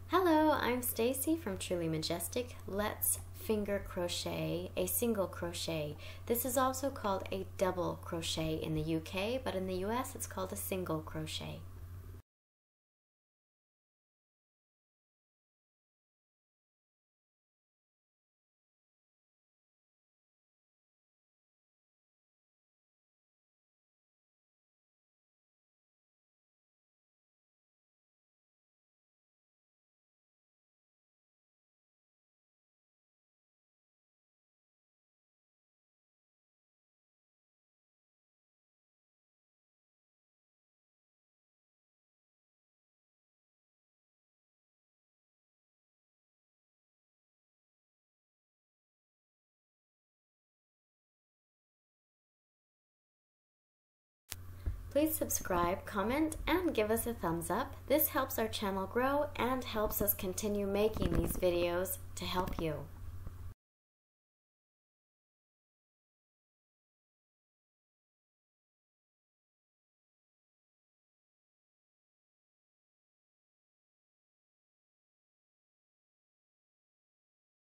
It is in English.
Hello, I'm Stacy from Truly Majestic. Let's finger crochet a single crochet. This is also called a double crochet in the UK, but in the US it's called a single crochet. Please subscribe, comment, and give us a thumbs up. This helps our channel grow and helps us continue making these videos to help you.